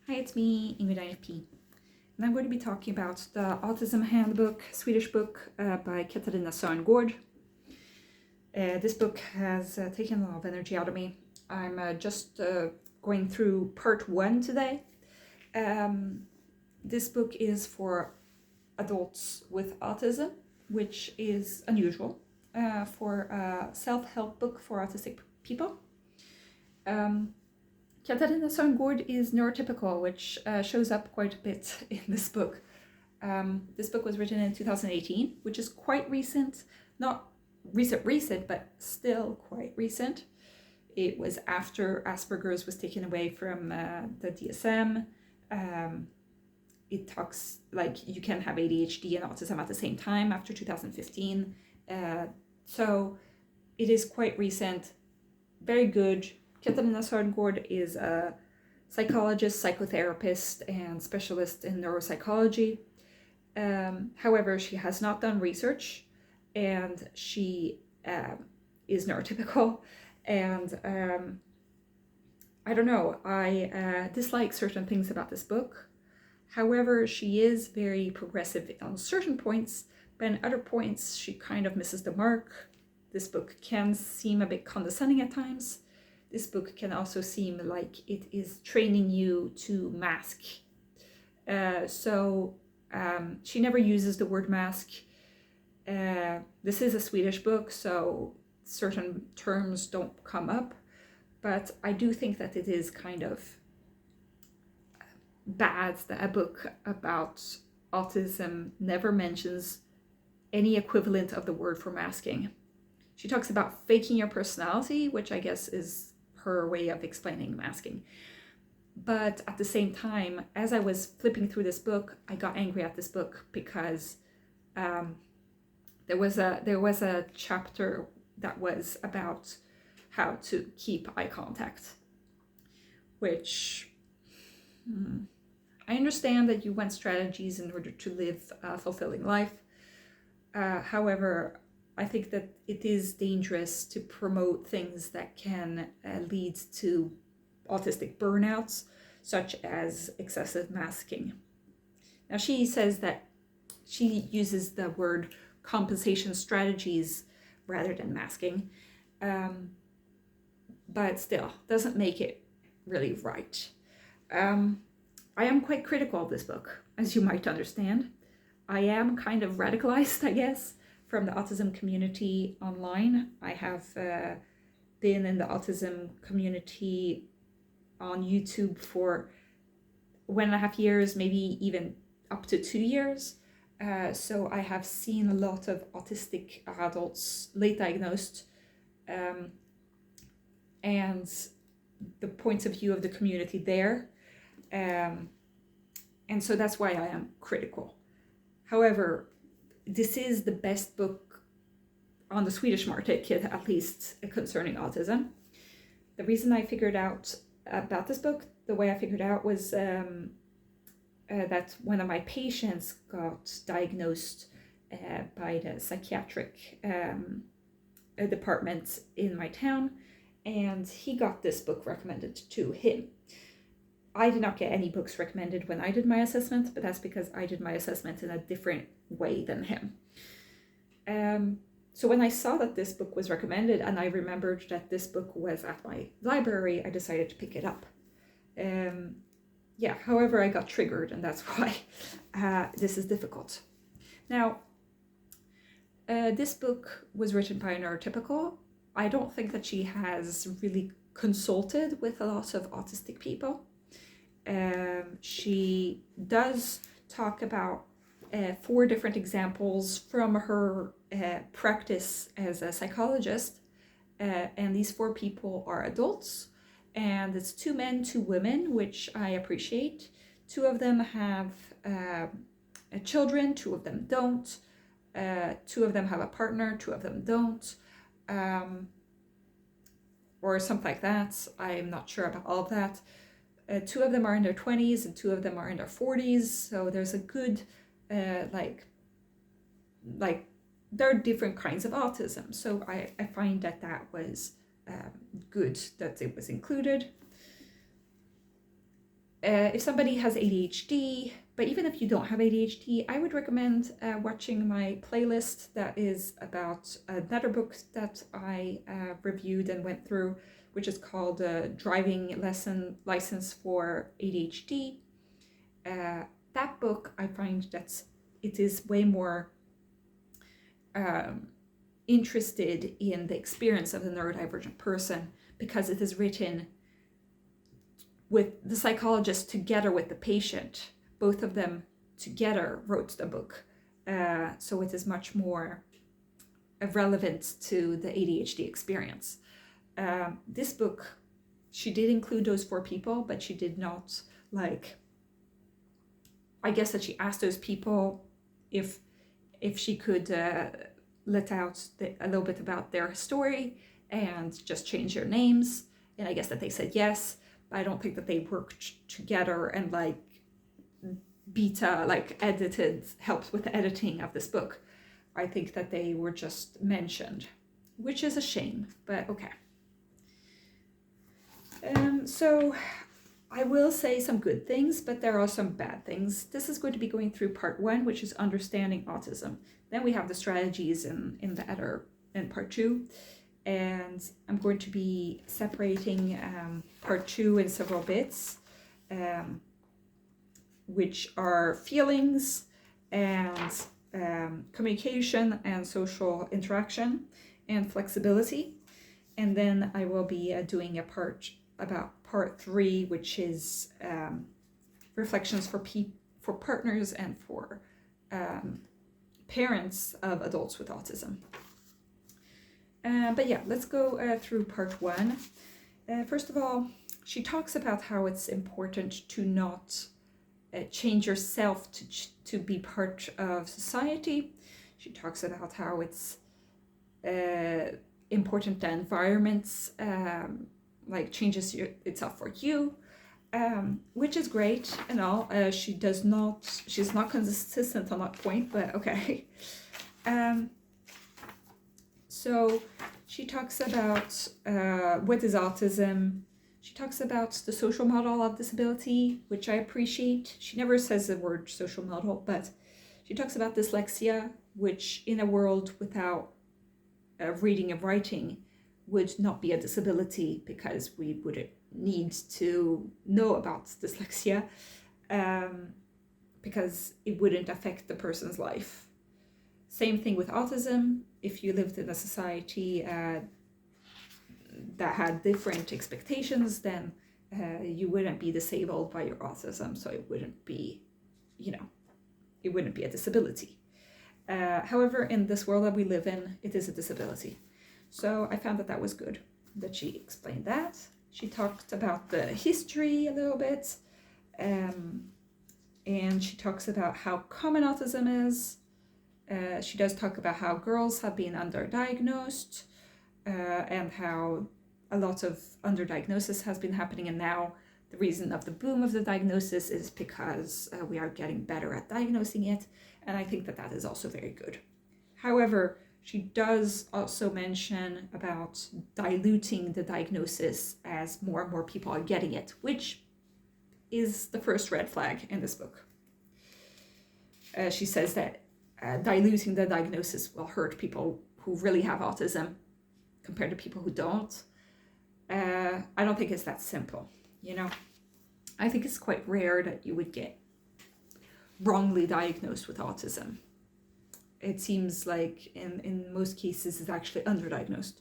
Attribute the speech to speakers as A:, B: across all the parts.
A: Hi, it's me, Ingrid P. And I'm going to be talking about the Autism Handbook, Swedish book by Katarina Sörngård. This book has taken a lot of energy out of me. I'm just going through part 1 today. This book is for adults with autism, which is unusual for a self-help book for autistic people. Katarina Sörngård is neurotypical, which shows up quite a bit in this book. This book was written in 2018, which is quite recent. Not recent, but still quite recent. It was after Asperger's was taken away from the DSM. It talks like you can have ADHD and autism at the same time after 2015. So it is quite recent, very good. Katarina Sörngård is a psychologist, psychotherapist, and specialist in neuropsychology. However, she has not done research, and she is neurotypical. And I don't know, I dislike certain things about this book. However, she is very progressive on certain points, but in other points, she kind of misses the mark. This book can seem a bit condescending at times. This book can also seem like it is training you to mask. She never uses the word mask. This is a Swedish book, so certain terms don't come up. But I do think that it is kind of bad that a book about autism never mentions any equivalent of the word for masking. She talks about faking your personality, which I guess is her way of explaining masking. But at the same time, as I was flipping through this book, I got angry at this book because there was a chapter that was about how to keep eye contact, which I understand that you want strategies in order to live a fulfilling life. However, I think that it is dangerous to promote things that can lead to autistic burnouts, such as excessive masking. Now, she says that she uses the word compensation strategies rather than masking, but still doesn't make it really right. I am quite critical of this book, as you might understand. I am kind of radicalized, I guess, from the autism community online. I have been in the autism community on YouTube for 1.5 years, maybe even up to 2 years. So I have seen a lot of autistic adults, late diagnosed, and the points of view of the community there. And so that's why I am critical. However, this is the best book on the Swedish market, at least concerning autism. The reason I figured out about this book, the way I figured out was that one of my patients got diagnosed by the psychiatric department in my town, and he got this book recommended to him. I did not get any books recommended when I did my assessment, but that's because I did my assessment in a different way than him. So when I saw that this book was recommended and I remembered that this book was at my library, I decided to pick it up. However, I got triggered, and that's why this is difficult. Now, this book was written by a neurotypical. I don't think that she has really consulted with a lot of autistic people. She does talk about 4 different examples from her practice as a psychologist, and these 4 people are adults, and it's 2 men, 2 women, which I appreciate. 2 of them have children, 2 of them don't. 2 of them have a partner, 2 of them don't, or something like that. I'm not sure about all of that. 2 of them are in their 20s and 2 of them are in their 40s. So there's a good, there are different kinds of autism. So I find that was good that it was included. If somebody has ADHD, but even if you don't have ADHD, I would recommend watching my playlist that is about another book that I reviewed and went through, which is called Driving License for ADHD. That book, I find that it is way more interested in the experience of the neurodivergent person, because it is written with the psychologist together with the patient. Both of them together wrote the book. So it is much more relevant to the ADHD experience. This book, she did include those 4 people, but she did not I guess that she asked those people if she could let out a little bit about their story and just change their names. And I guess that they said yes. I don't think that they worked together and helped with the editing of this book. I think that they were just mentioned, which is a shame, but okay. So I will say some good things, but there are some bad things. This is going to be going through part 1, which is understanding autism. Then we have the strategies in part 2. And I'm going to be separating part 2 in several bits, which are feelings and communication and social interaction and flexibility. And then I will be doing a part about part 3, which is reflections for partners and for parents of adults with autism. But yeah, let's go through part 1. First of all, she talks about how it's important to not change yourself to be part of society. She talks about how it's important that environments changes itself for you, which is great and all. She's not consistent on that point, but okay. So she talks about what is autism. She talks about the social model of disability, which I appreciate. She never says the word social model, but she talks about dyslexia, which in a world without reading and writing would not be a disability, because we wouldn't need to know about dyslexia, because it wouldn't affect the person's life. Same thing with autism. If you lived in a society that had different expectations, then you wouldn't be disabled by your autism, so it wouldn't be, it wouldn't be a disability. However, in this world that we live in, it is a disability. So I found that was good, that she explained that. She talked about the history a little bit, and she talks about how common autism is. She does talk about how girls have been underdiagnosed, and how a lot of underdiagnosis has been happening, and now the reason of the boom of the diagnosis is because we are getting better at diagnosing it, and I think that is also very good. However, she does also mention about diluting the diagnosis as more and more people are getting it, which is the first red flag in this book. She says that diluting the diagnosis will hurt people who really have autism compared to people who don't. I don't think it's that simple, I think it's quite rare that you would get wrongly diagnosed with autism. It seems like in most cases it's actually underdiagnosed.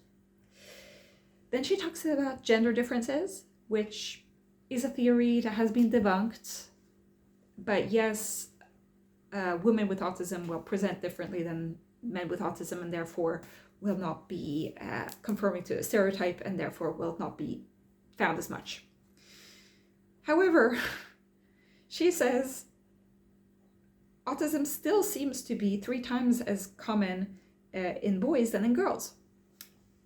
A: Then she talks about gender differences, which is a theory that has been debunked. But yes, women with autism will present differently than men with autism, and therefore will not be conforming to a stereotype, and therefore will not be found as much. However, she says autism still seems to be 3 times as common in boys than in girls.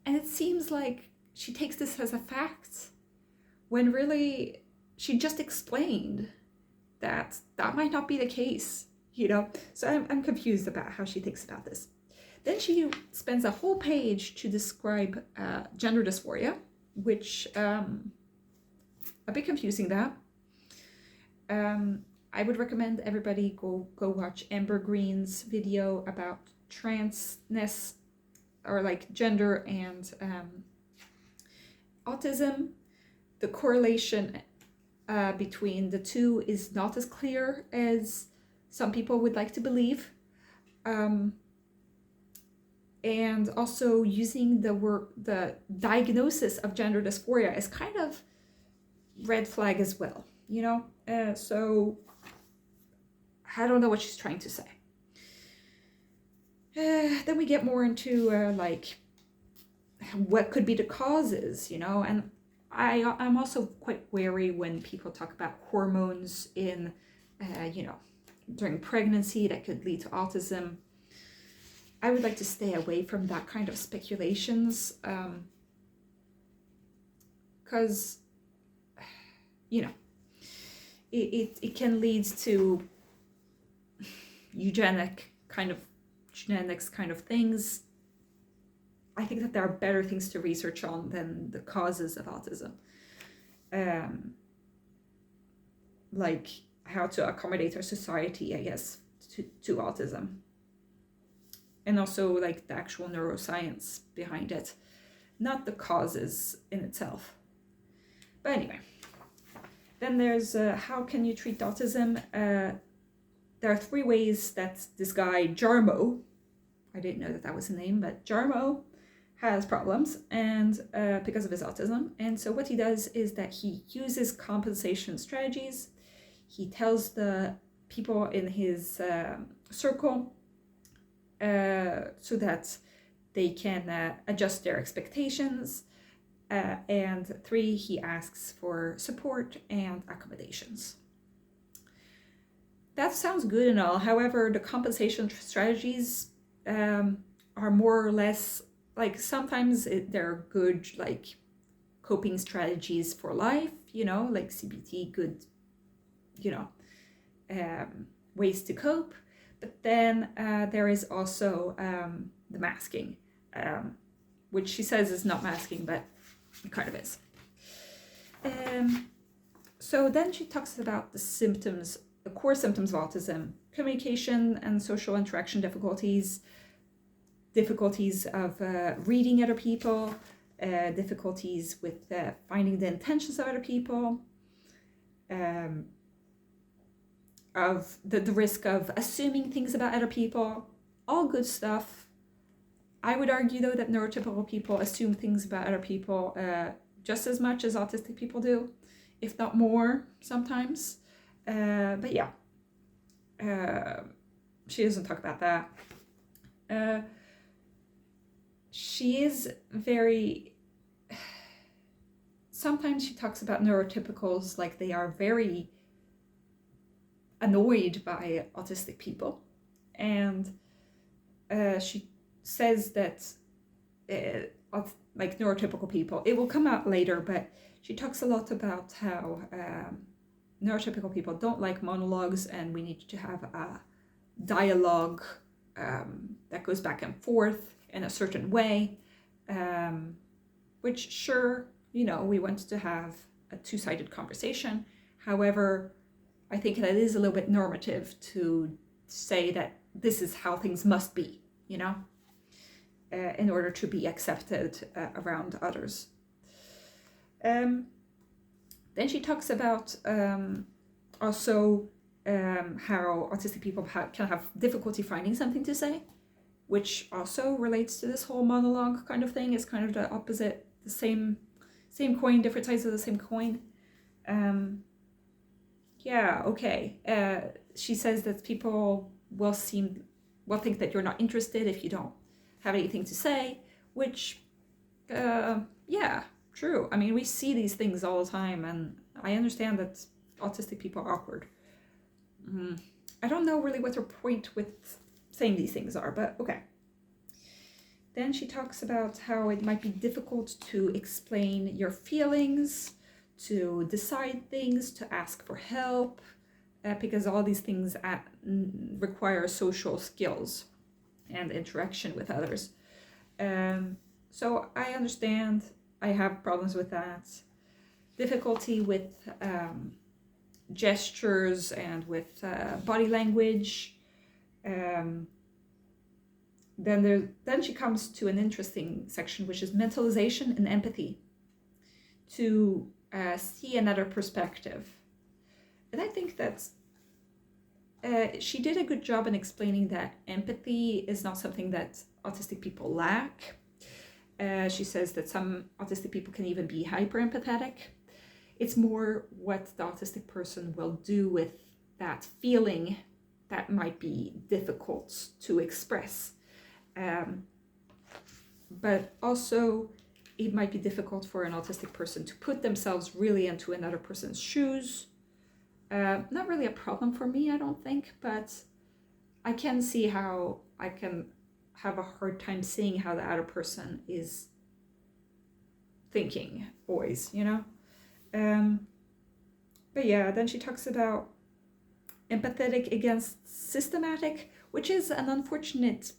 A: And it seems like she takes this as a fact, when really she just explained that might not be the case, So I'm confused about how she thinks about this. Then she spends a whole page to describe gender dysphoria, which a bit confusing that. I would recommend everybody go watch Amber Green's video about transness, or like gender and autism. The correlation between the two is not as clear as some people would like to believe. And also using the diagnosis of gender dysphoria is kind of red flag as well, you know? So I don't know what she's trying to say. Then we get more into like what could be the causes, you know? And I'm also quite wary when people talk about hormones in, you know, during pregnancy that could lead to autism. I would like to stay away from that kind of speculations, because, you know, it can lead to genetics kind of things. I think that there are better things to research on than the causes of autism, like how to accommodate our society, I guess, to autism. And also like the actual neuroscience behind it, not the causes in itself. But anyway, then there's how can you treat autism? There are 3 ways that this guy Jarmo, I didn't know that was a name, but Jarmo has problems and because of his autism. And so what he does is that he uses compensation strategies. He tells the people in his circle so that they can adjust their expectations. And 3, he asks for support and accommodations. That sounds good and all. However, the compensation strategies are more or less, like, sometimes they're good, like, coping strategies for life, you know, like CBT, good, you know, ways to cope. But then there is also the masking, which she says is not masking, but it kind of is. So then she talks about the symptoms, the core symptoms of autism: communication and social interaction difficulties, difficulties of reading other people, difficulties with finding the intentions of other people, of the risk of assuming things about other people, all good stuff. I would argue, though, that neurotypical people assume things about other people just as much as autistic people do, if not more sometimes. But yeah, she doesn't talk about that. She is very... Sometimes she talks about neurotypicals like they are very annoyed by autistic people, and she says that like neurotypical people, it will come out later, but she talks a lot about how neurotypical people don't like monologues, and we need to have a dialogue that goes back and forth in a certain way, which, sure, you know, we want to have a 2-sided conversation. However, I think that it is a little bit normative to say that this is how things must be, you know, in order to be accepted around others. Then she talks about also how autistic people can have difficulty finding something to say, which also relates to this whole monologue kind of thing. It's kind of the opposite, the same coin, different sides of the same coin. Yeah, okay. She says that people will think that you're not interested if you don't have anything to say, which, yeah, true. I mean, we see these things all the time, and I understand that autistic people are awkward. I don't know really what her point with saying these things are, but okay. Then she talks about how it might be difficult to explain your feelings, to decide things, to ask for help, because all these things require social skills and interaction with others. So I understand, I have problems with that. Difficulty with gestures and with body language. Then she comes to an interesting section, which is mentalization and empathy, to see another perspective. And I think that she did a good job in explaining that empathy is not something that autistic people lack. She says that some autistic people can even be hyper empathetic. It's more what the autistic person will do with that feeling that might be difficult to express. But also it might be difficult for an autistic person to put themselves really into another person's shoes. Not really a problem for me, I don't think, but I can see how I can have a hard time seeing how the other person is thinking always, you know? But yeah, then she talks about empathetic against systematic, which is an unfortunate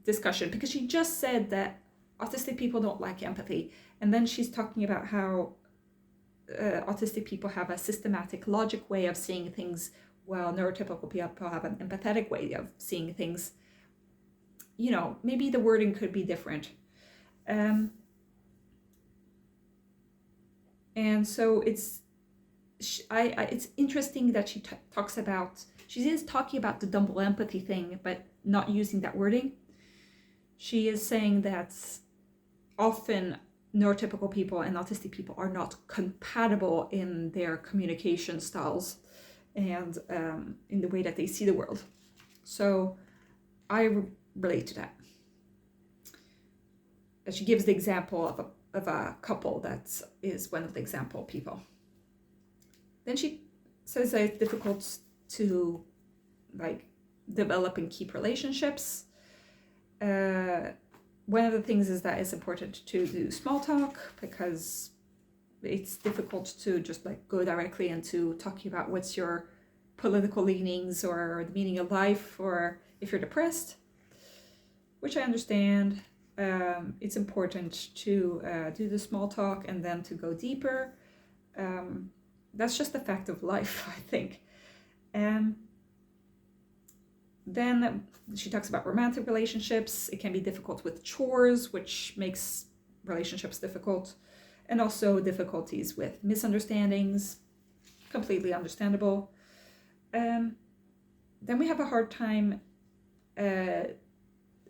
A: discussion because she just said that autistic people don't lack empathy, and then she's talking about how autistic people have a systematic logic way of seeing things, while neurotypical people have an empathetic way of seeing things. You know, maybe the wording could be different. And so it's interesting that she talks about, she is talking about the double empathy thing, but not using that wording. She is saying that often neurotypical people and autistic people are not compatible in their communication styles and in the way that they see the world. So I relate to that. She gives the example of a couple that is one of the example people. Then she says that it's difficult to develop and keep relationships. One of the things is that it's important to do small talk because it's difficult to just go directly into talking about what's your political leanings or the meaning of life, or if you're depressed, which I understand. It's important to do the small talk and then to go deeper. That's just the fact of life, I think. Then she talks about romantic relationships. It can be difficult with chores, which makes relationships difficult, and also difficulties with misunderstandings, completely understandable. Then we have a hard time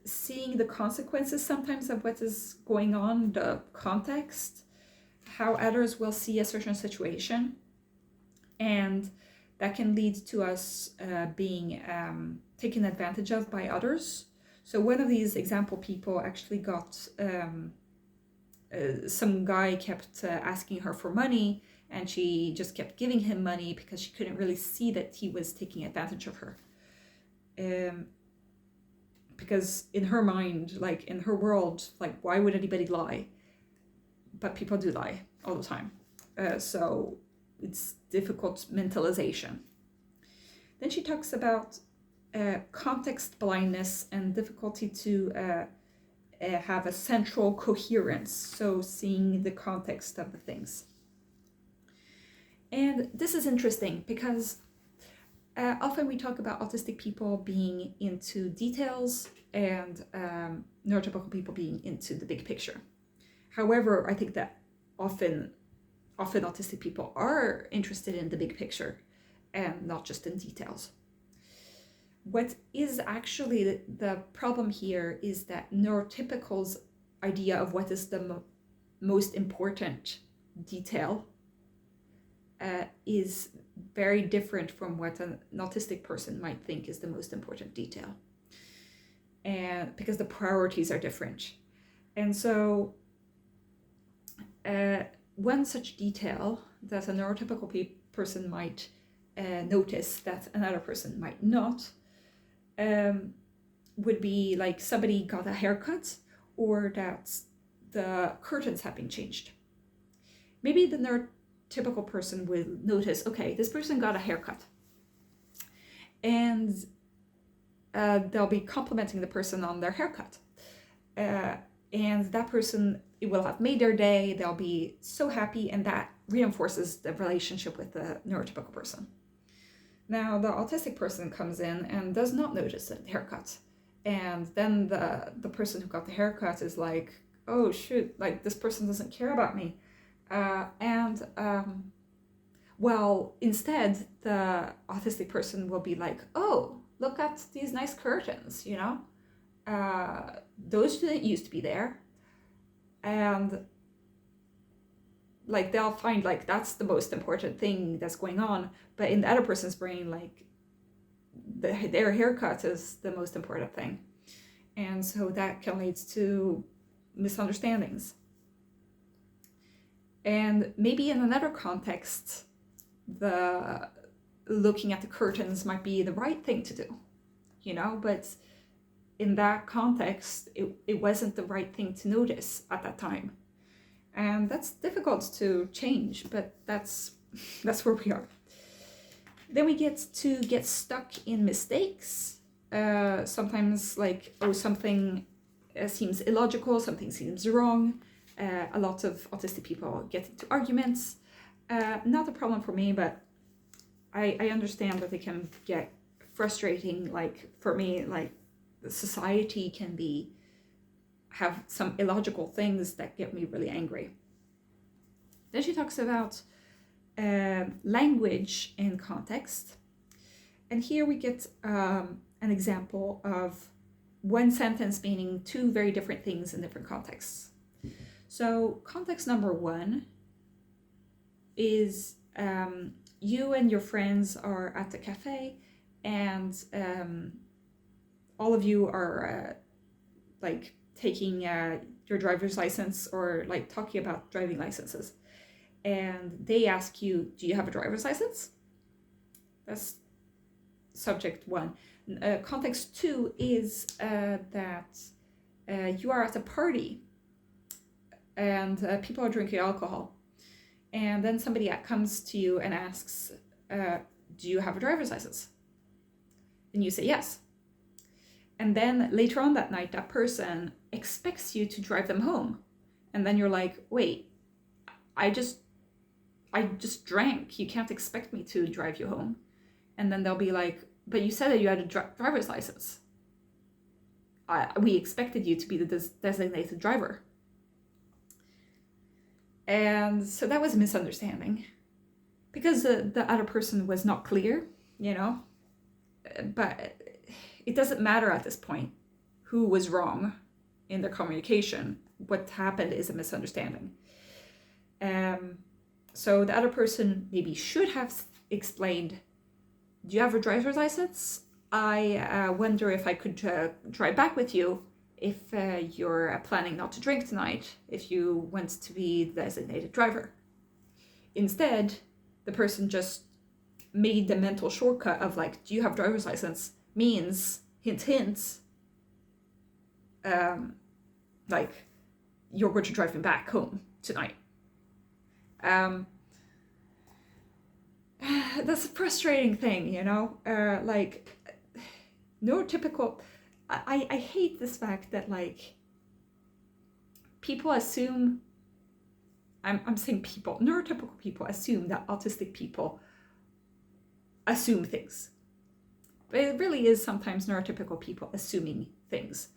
A: seeing the consequences sometimes of what is going on, the context, how others will see a certain situation, and that can lead to us being taken advantage of by others. So one of these example people actually got, some guy kept asking her for money, and she just kept giving him money because she couldn't really see that he was taking advantage of her. Because in her mind, in her world, why would anybody lie? But people do lie all the time. So it's difficult mentalization. Then she talks about context blindness and difficulty to have a central coherence, so seeing the context of the things. And this is interesting because often we talk about autistic people being into details and neurotypical people being into the big picture. However, I think that often autistic people are interested in the big picture and not just in details. What is actually the problem here is that neurotypical's idea of what is the most important detail is very different from what an autistic person might think is the most important detail. And because the priorities are different. And so one such detail that a neurotypical person might notice that another person might not would be somebody got a haircut, or that the curtains have been changed. Maybe the neurotypical person will notice, okay, this person got a haircut, and they'll be complimenting the person on their haircut, and that person, it will have made their day. They'll be so happy, and that reinforces the relationship with the neurotypical person. Now, the autistic person comes in and does not notice the haircut. And then the person who got the haircut is like, oh shoot, like this person doesn't care about me. Well, instead, the autistic person will be like, oh, look at these nice curtains, you know? Those didn't used to be there. And like they'll find like that's the most important thing that's going on. But in the other person's brain, like their haircut is the most important thing. And so that can lead to misunderstandings. And maybe in another context, the looking at the curtains might be the right thing to do, you know, but in that context, it wasn't the right thing to notice at that time. And that's difficult to change, but that's where we are. Then we get stuck in mistakes. Sometimes like, oh, something seems illogical, something seems wrong. A lot of autistic people get into arguments. Not a problem for me, but I understand that it can get frustrating. Like for me, like society can have some illogical things that get me really angry. Then she talks about language and context. And here we get an example of one sentence meaning two very different things in different contexts. So context number one is you and your friends are at the cafe and all of you are like taking your driver's license or like talking about driving licenses. And they ask you, do you have a driver's license? That's subject one. Context two is that you are at a party and people are drinking alcohol. And then somebody comes to you and asks, do you have a driver's license? And you say yes. And then later on that night, that person expects you to drive them home. And then you're like, wait, I just drank. You can't expect me to drive you home. And then they'll be like, but you said that you had a driver's license. We expected you to be the designated driver. And so that was a misunderstanding because the other person was not clear, you know, but it doesn't matter at this point who was wrong in their communication. What happened is a misunderstanding. So the other person maybe should have explained, do you have a driver's license? I wonder if I could drive back with you if you're planning not to drink tonight, if you want to be the designated driver. Instead, the person just made the mental shortcut of like, do you have a driver's license? Means, hint, like, you're going to drive me back home tonight. That's a frustrating thing, you know, like neurotypical. I hate this fact that like people assume, I'm saying people, neurotypical people assume that autistic people assume things. But it really is sometimes neurotypical people assuming things.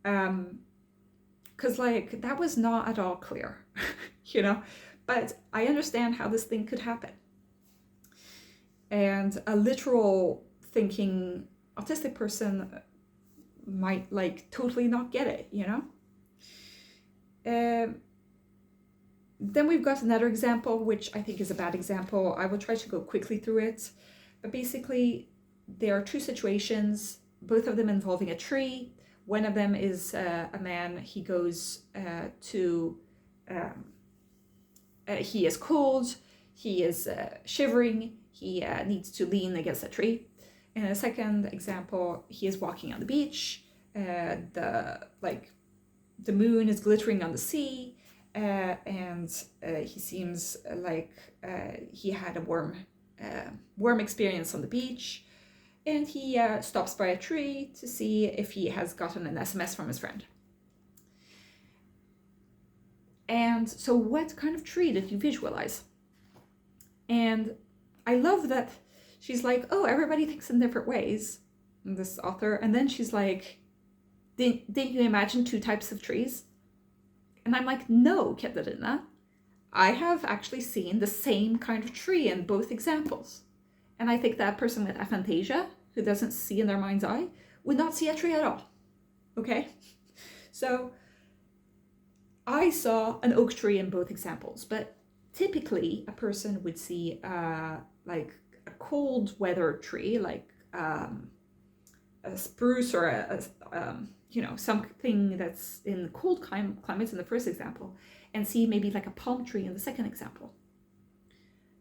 A: Because like that was not at all clear, you know, but I understand how this thing could happen. And a literal thinking autistic person might like totally not get it, you know? Then we've got another example, which I think is a bad example. I will try to go quickly through it. But basically, there are two situations, both of them involving a tree. One of them is a man, he goes he is cold, he is shivering, he needs to lean against a tree. In a second example, he is walking on the beach, the moon is glittering on the sea, and he seems like he had a warm experience on the beach, and he stops by a tree to see if he has gotten an SMS from his friend. And so what kind of tree did you visualize? And I love that she's like, oh, everybody thinks in different ways, this author. And then she's like, didn't you imagine 2 types of trees? And I'm like, no, Katarina. I have actually seen the same kind of tree in both examples. And I think that person with aphantasia, who doesn't see in their mind's eye, would not see a tree at all. Okay? So I saw an oak tree in both examples, but typically a person would see like a cold weather tree, like a spruce or something that's in cold climates in the first example, and see maybe like a palm tree in the second example.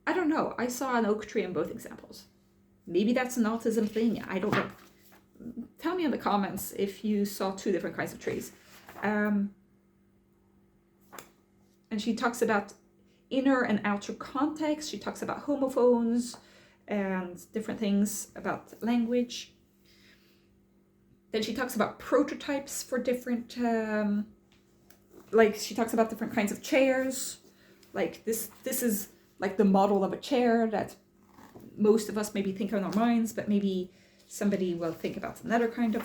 A: I don't know. I saw an oak tree in both examples. Maybe that's an autism thing. I don't know. Tell me in the comments if you saw 2 different kinds of trees. And she talks about inner and outer context. She talks about homophones and different things about language. Then she talks about prototypes for different, she talks about different kinds of chairs. Like this is like the model of a chair that most of us maybe think in our minds, but maybe somebody will think about another kind of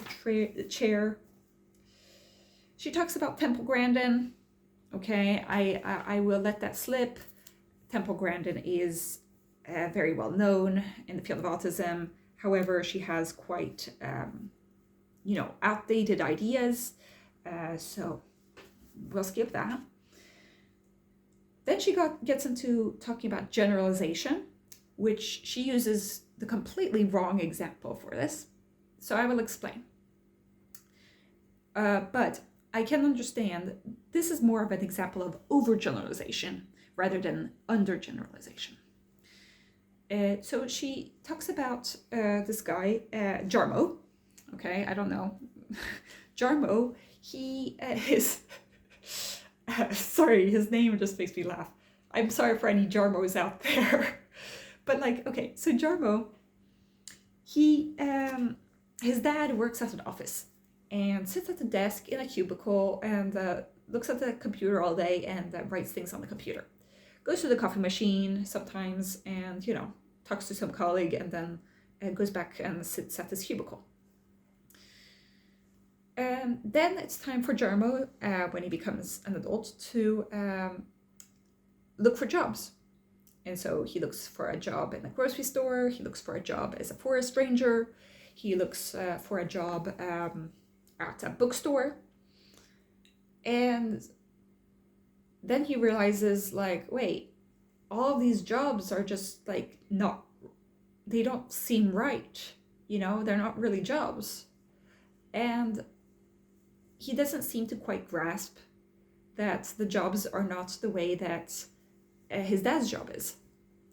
A: chair. She talks about Temple Grandin. Okay, I will let that slip. Temple Grandin is very well known in the field of autism. However, she has quite, outdated ideas. So we'll skip that. Then she gets into talking about generalization, which she uses the completely wrong example for this. So I will explain. But I can understand this is more of an example of overgeneralization rather than undergeneralization. So she talks about this guy, Jarmo. Okay, I don't know. Jarmo, he is... sorry, his name just makes me laugh. I'm sorry for any Jarmos out there. But so Jarmo, his dad works at an office and sits at the desk in a cubicle and looks at the computer all day and writes things on the computer. Goes to the coffee machine sometimes and, talks to some colleague and then goes back and sits at his cubicle. Then it's time for Jarmo, when he becomes an adult, to look for jobs. And so he looks for a job in a grocery store, he looks for a job as a forest ranger, he looks for a job at a bookstore. And then he realizes, wait, all of these jobs are just they don't seem right. They're not really jobs. And he doesn't seem to quite grasp that the jobs are not the way that his dad's job is.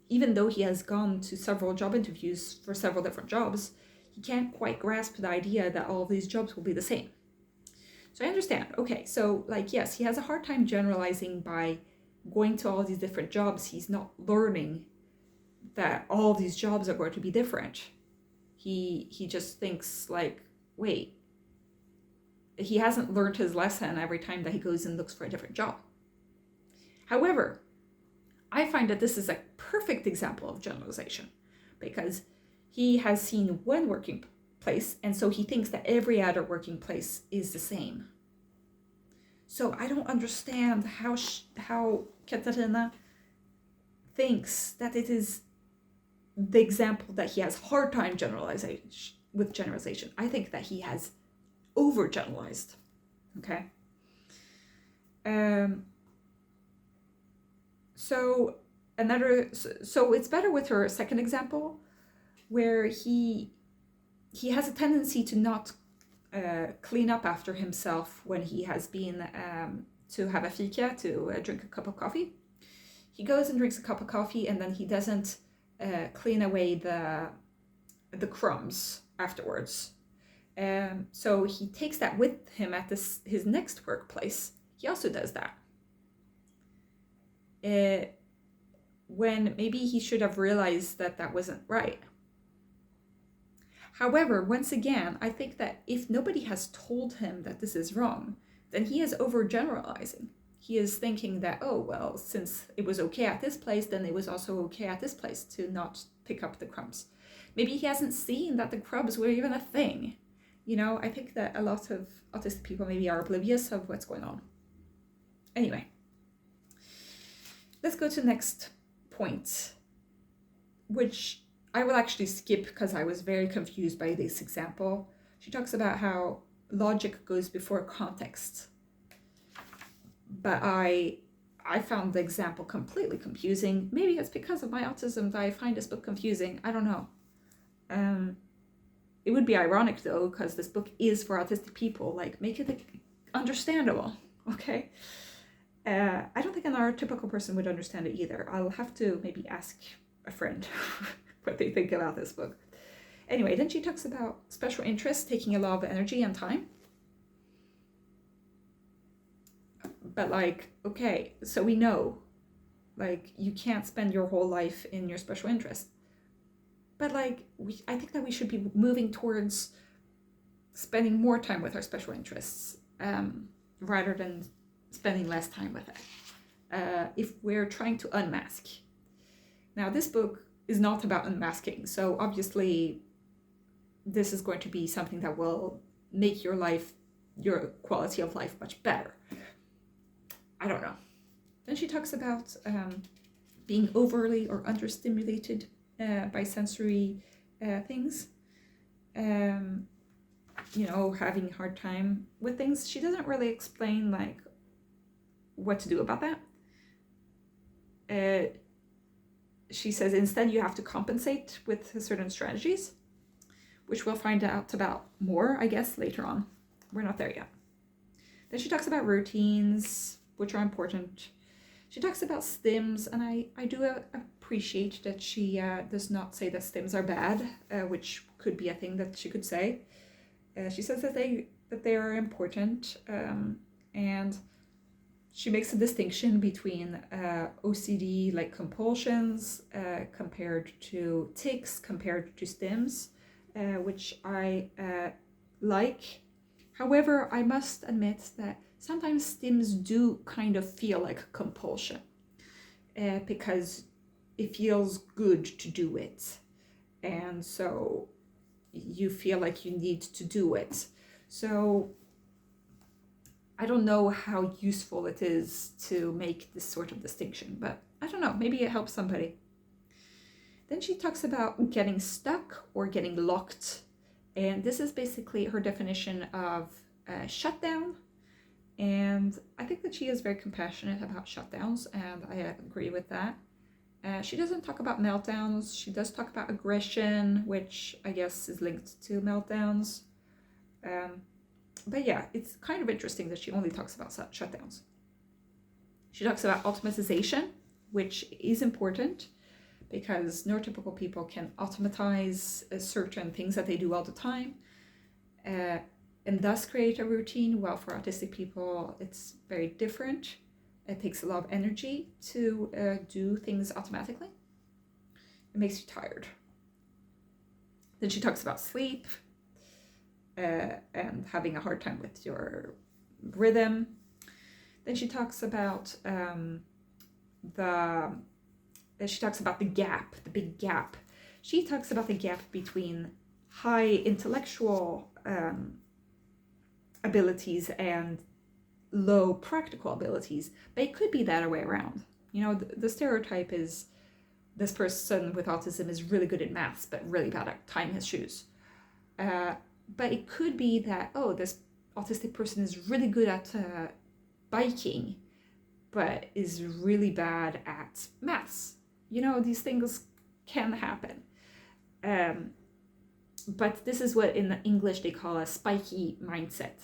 A: Even though he has gone to several job interviews for several different jobs, he can't quite grasp the idea that all of these jobs will be the same. So I understand. Okay, so yes, he has a hard time generalizing by going to all these different jobs. He's not learning that all these jobs are going to be different. He just thinks wait, he hasn't learned his lesson every time that he goes and looks for a different job. However, I find that this is a perfect example of generalization because he has seen one working place and so he thinks that every other working place is the same. So I don't understand how Katarina thinks that it is the example that he has hard time with generalization. I think that he has overgeneralized. Okay. So it's better with her second example, where he has a tendency to not clean up after himself when he has been to have a fika, to drink a cup of coffee. He goes and drinks a cup of coffee and then he doesn't clean away the crumbs afterwards. So he takes that with him at his next workplace. He also does that. When maybe he should have realized that wasn't right. However, once again, I think that if nobody has told him that this is wrong, then he is overgeneralizing. he is thinking that, oh, well, since it was okay at this place, then it was also okay at this place to not pick up the crumbs. Maybe he hasn't seen that the crumbs were even a thing. You know, I think that a lot of autistic people maybe are oblivious of what's going on. Anyway, let's go to the next point, which I will actually skip because I was very confused by this example. She talks about how logic goes before context. But I found the example completely confusing. Maybe it's because of my autism that I find this book confusing. I don't know. It would be ironic though, because this book is for autistic people. Like, make it understandable, okay? I don't think an neurotypical person would understand it either. I'll have to maybe ask a friend what they think about this book. Anyway, then she talks about special interests taking a lot of energy and time. But like, okay, so we know, like, you can't spend your whole life in your special interest. But like, I think that we should be moving towards spending more time with our special interests, rather than spending less time with it, if we're trying to unmask. Now, this book is not about unmasking, so obviously this is going to be something that will make your life, your quality of life, much better. I don't know. Then she talks about being overly or understimulated by sensory things. You know, having a hard time with things. She doesn't really explain like what to do about that. She says instead you have to compensate with certain strategies, which we'll find out about more, I guess, later on. We're not there yet. Then she talks about routines, which are important. She talks about stims, and I do appreciate that she does not say that stims are bad, which could be a thing that she could say. She says that they are important, and she makes a distinction between OCD, like compulsions, compared to tics, compared to stims, which I like. However, I must admit that sometimes stims do kind of feel like compulsion, because it feels good to do it. And so you feel like you need to do it. So I don't know how useful it is to make this sort of distinction, but I don't know, maybe it helps somebody. Then she talks about getting stuck or getting locked. And this is basically her definition of shutdown. And I think that she is very compassionate about shutdowns, and I agree with that. She doesn't talk about meltdowns. She does talk about aggression, which I guess is linked to meltdowns. But yeah, it's kind of interesting that she only talks about shutdowns. She talks about automatization, which is important because neurotypical people can automatize certain things that they do all the time, and thus create a routine, while for autistic people it's very different. It takes a lot of energy to do things automatically. It makes you tired. Then she talks about sleep and having a hard time with your rhythm. Then she talks about the gap, the big gap. She talks about the gap between high intellectual abilities and low practical abilities, but it could be the other way around. You know, the stereotype is this person with autism is really good at maths, but really bad at tying his shoes. But it could be that, oh, this autistic person is really good at biking, but is really bad at maths. You know, these things can happen. But this is what in English they call a spiky mindset,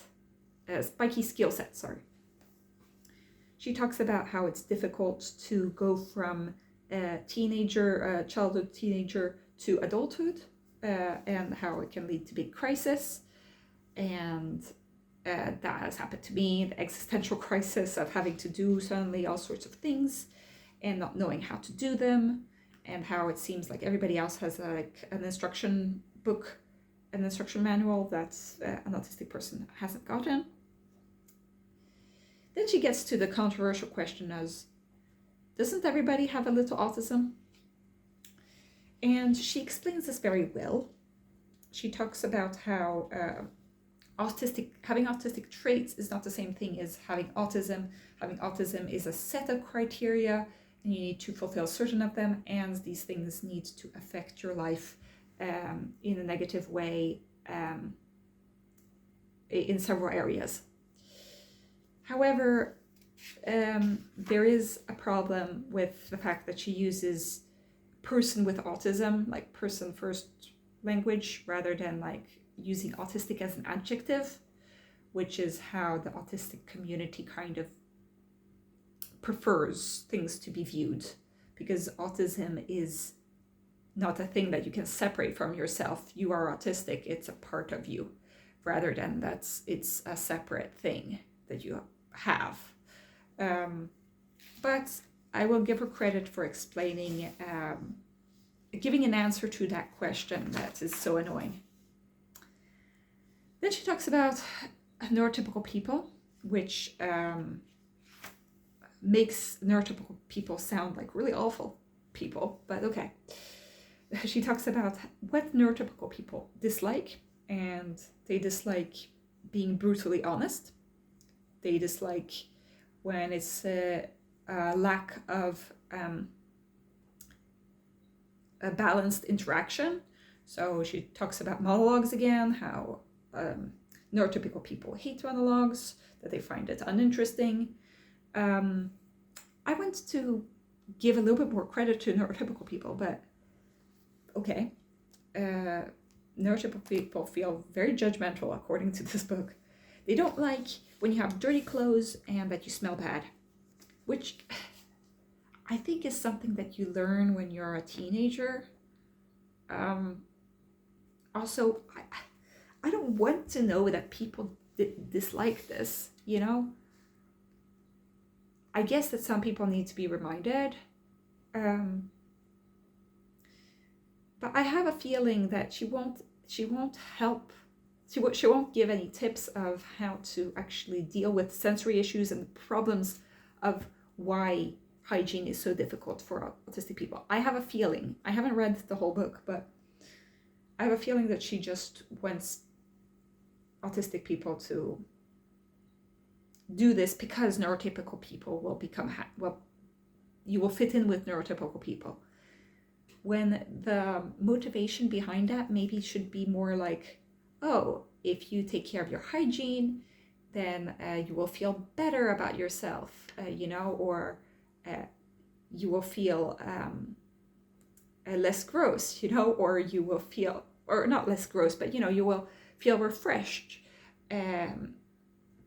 A: a spiky skill set, sorry. She talks about how it's difficult to go from childhood teenager to adulthood, and how it can lead to big crisis. And that has happened to me, the existential crisis of having to do suddenly all sorts of things and not knowing how to do them, and how it seems like everybody else has an instruction book, an instruction manual that an autistic person hasn't gotten. Then she gets to the controversial question as, doesn't everybody have a little autism? And she explains this very well. She talks about how having autistic traits is not the same thing as having autism. Having autism is a set of criteria, and you need to fulfill certain of them, and these things need to affect your life in a negative way in several areas. However, there is a problem with the fact that she uses person with autism, like person first language, rather than like using autistic as an adjective, which is how the autistic community kind of prefers things to be viewed, because autism is not a thing that you can separate from yourself. You are autistic, it's a part of you, rather than it's a separate thing that you have. But I will give her credit for explaining, giving an answer to that question that is so annoying. Then she talks about neurotypical people, which makes neurotypical people sound like really awful people, but okay. She talks about what neurotypical people dislike, and they dislike being brutally honest. They dislike when it's a lack of a balanced interaction. So she talks about monologues again, how neurotypical people hate monologues, that they find it uninteresting. I want to give a little bit more credit to neurotypical people, but okay. Neurotypical people feel very judgmental, according to this book. They don't like when you have dirty clothes and that you smell bad, which I think is something that you learn when you're a teenager. Also, I don't want to know that people dislike this, you know? I guess that some people need to be reminded. But I have a feeling that she won't help. She won't give any tips of how to actually deal with sensory issues and problems of why hygiene is so difficult for autistic people. I have a feeling, I haven't read the whole book, but I have a feeling that she just wants autistic people to do this because neurotypical people will become, you will fit in with neurotypical people. When the motivation behind that maybe should be more like, oh, if you take care of your hygiene, then you will feel better about yourself, or you will feel less gross, or you will feel, or not less gross, but you will feel refreshed.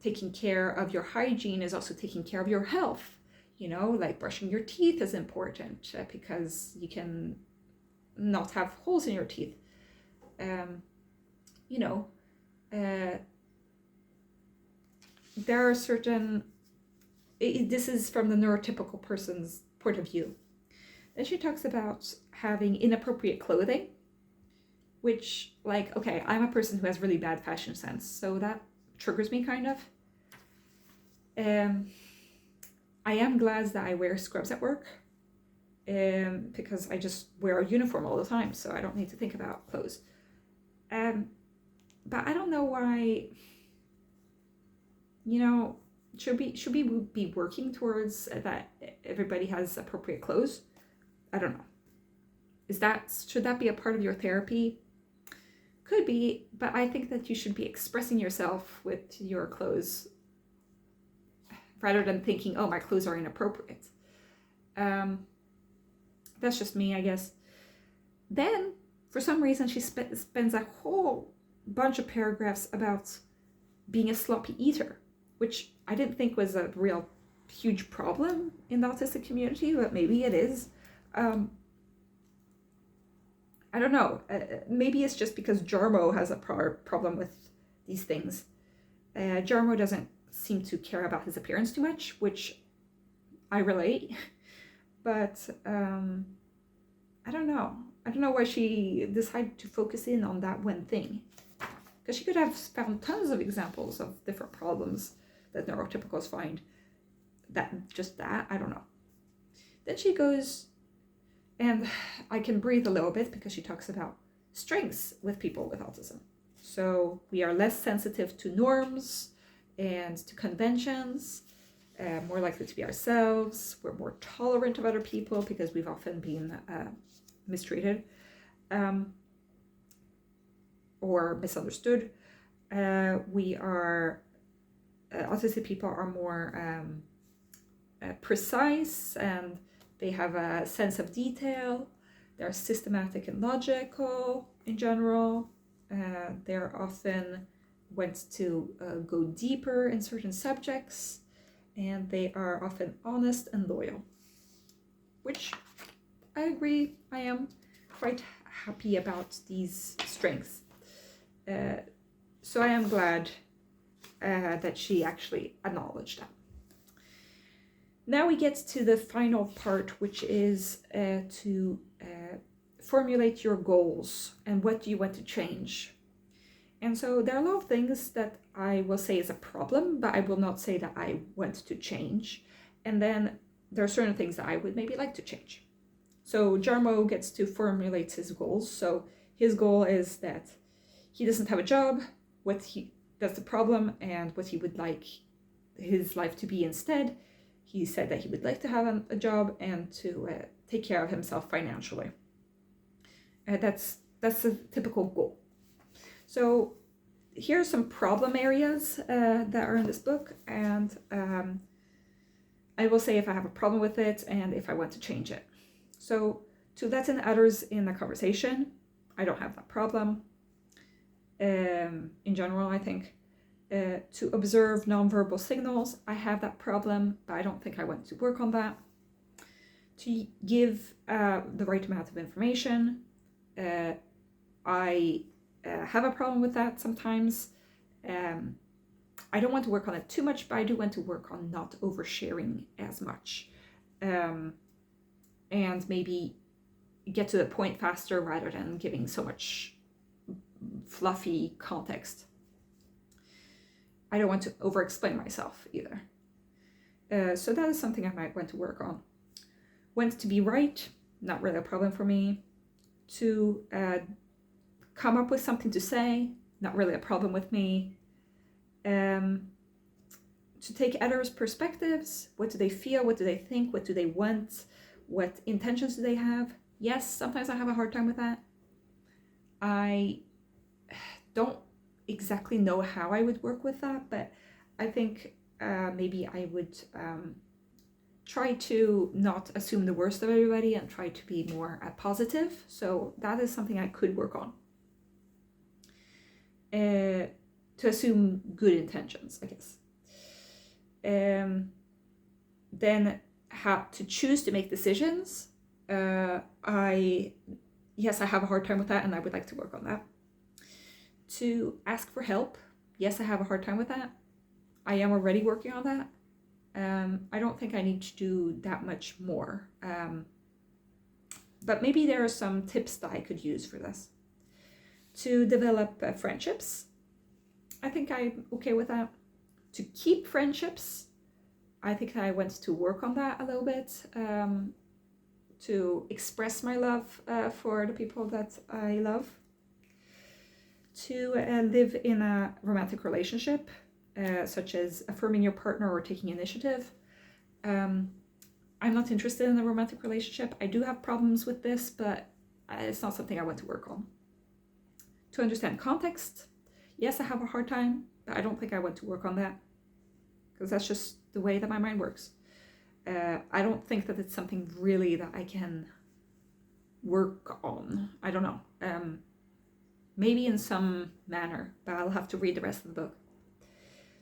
A: Taking care of your hygiene is also taking care of your health. Like brushing your teeth is important because you can not have holes in your teeth. There are certain, this is from the neurotypical person's point of view. Then she talks about having inappropriate clothing, which, like, okay, I'm a person who has really bad fashion sense, so that triggers me kind of. I am glad that I wear scrubs at work, because I just wear a uniform all the time, so I don't need to think about clothes. But I don't know why, should we be working towards that everybody has appropriate clothes? I don't know. Should that be a part of your therapy? Could be, but I think that you should be expressing yourself with your clothes rather than thinking, oh, my clothes are inappropriate. That's just me, I guess. Then, for some reason, she spends a whole bunch of paragraphs about being a sloppy eater, which I didn't think was a real huge problem in the autistic community, but maybe it is. I don't know. Maybe it's just because Jarmo has a problem with these things. Jarmo doesn't seem to care about his appearance too much, which I relate. But I don't know. I don't know why she decided to focus in on that one thing. Because she could have found tons of examples of different problems that neurotypicals find. that, I don't know. Then she goes, and I can breathe a little bit because she talks about strengths with people with autism. So we are less sensitive to norms and to conventions, more likely to be ourselves. We're more tolerant of other people because we've often been mistreated or misunderstood. We are, autistic people are more precise, and they have a sense of detail. They're systematic and logical in general. They're often want to go deeper in certain subjects, and they are often honest and loyal, which I agree. I am quite happy about these strengths. So I am glad that she actually acknowledged that. Now we get to the final part, which is to formulate your goals and what do you want to change. And so there are a lot of things that I will say is a problem, but I will not say that I want to change. And then there are certain things that I would maybe like to change. So Jarmo gets to formulate his goals. So his goal is that he doesn't have a job, that's the problem, and what he would like his life to be instead. He said that he would like to have a job and to take care of himself financially. That's a typical goal. So here are some problem areas that are in this book, and I will say if I have a problem with it and if I want to change it. So to let in others in the conversation, I don't have that problem. In general, I think. To observe nonverbal signals, I have that problem, but I don't think I want to work on that. To give the right amount of information, I have a problem with that sometimes. I don't want to work on it too much, but I do want to work on not oversharing as much. And maybe get to the point faster rather than giving so much fluffy context. I don't want to over-explain myself either. So that is something I might want to work on. Want to be right, not really a problem for me. To come up with something to say, not really a problem with me. To take others' perspectives, what do they feel, what do they think, what do they want, what intentions do they have? Yes, sometimes I have a hard time with that. I don't exactly know how I would work with that, but I think maybe I would try to not assume the worst of everybody and try to be more positive. So that is something I could work on. To assume good intentions, I guess. Then how to choose to make decisions. I have a hard time with that, and I would like to work on that. To ask for help. Yes, I have a hard time with that. I am already working on that. I don't think I need to do that much more. But maybe there are some tips that I could use for this. To develop friendships. I think I'm okay with that. To keep friendships. I think I want to work on that a little bit. To express my love for the people that I love. To live in a romantic relationship, such as affirming your partner or taking initiative. I'm not interested in a romantic relationship. I do have problems with this, but it's not something I want to work on. To understand context. Yes, I have a hard time, but I don't think I want to work on that, because that's just the way that my mind works. I don't think that it's something really that I can work on. I don't know. Maybe in some manner, but I'll have to read the rest of the book.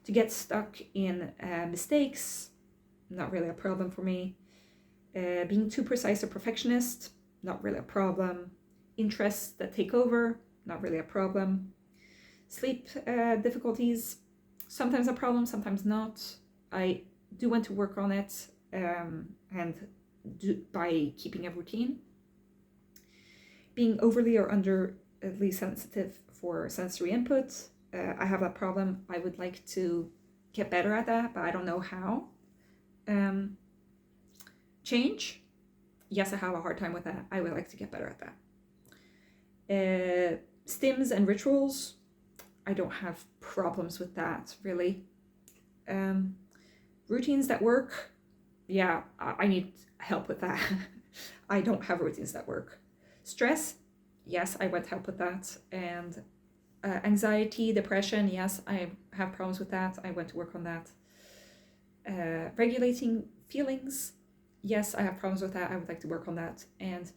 A: To get stuck in mistakes, not really a problem for me. Being too precise or perfectionist, not really a problem. Interests that take over, not really a problem. Sleep difficulties, sometimes a problem, sometimes not. I do want to work on it by keeping a routine. Being overly or underly sensitive for sensory input. I have that problem. I would like to get better at that, but I don't know how. Change, yes, I have a hard time with that. I would like to get better at that. Stims and rituals, I don't have problems with that, really. Routines that work, yeah, I need help with that. I don't have routines that work. Stress, yes, I want help with that. And anxiety, depression, yes, I have problems with that. I want to work on that. Regulating feelings, yes, I have problems with that. I would like to work on that. And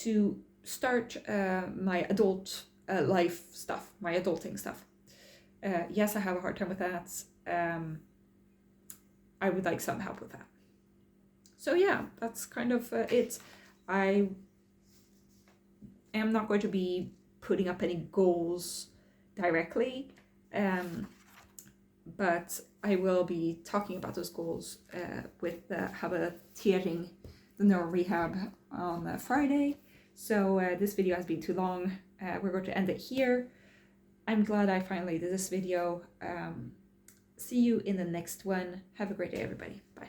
A: to start my adult life stuff, my adulting stuff. Yes, I have a hard time with that. I would like some help with that. So yeah, that's kind of it. I am not going to be putting up any goals directly, but I will be talking about those goals with Habitering the Neural Rehab on Friday. So this video has been too long. We're going to end it here. I'm glad I finally did this video. See you in the next one. Have a great day, everybody. Bye.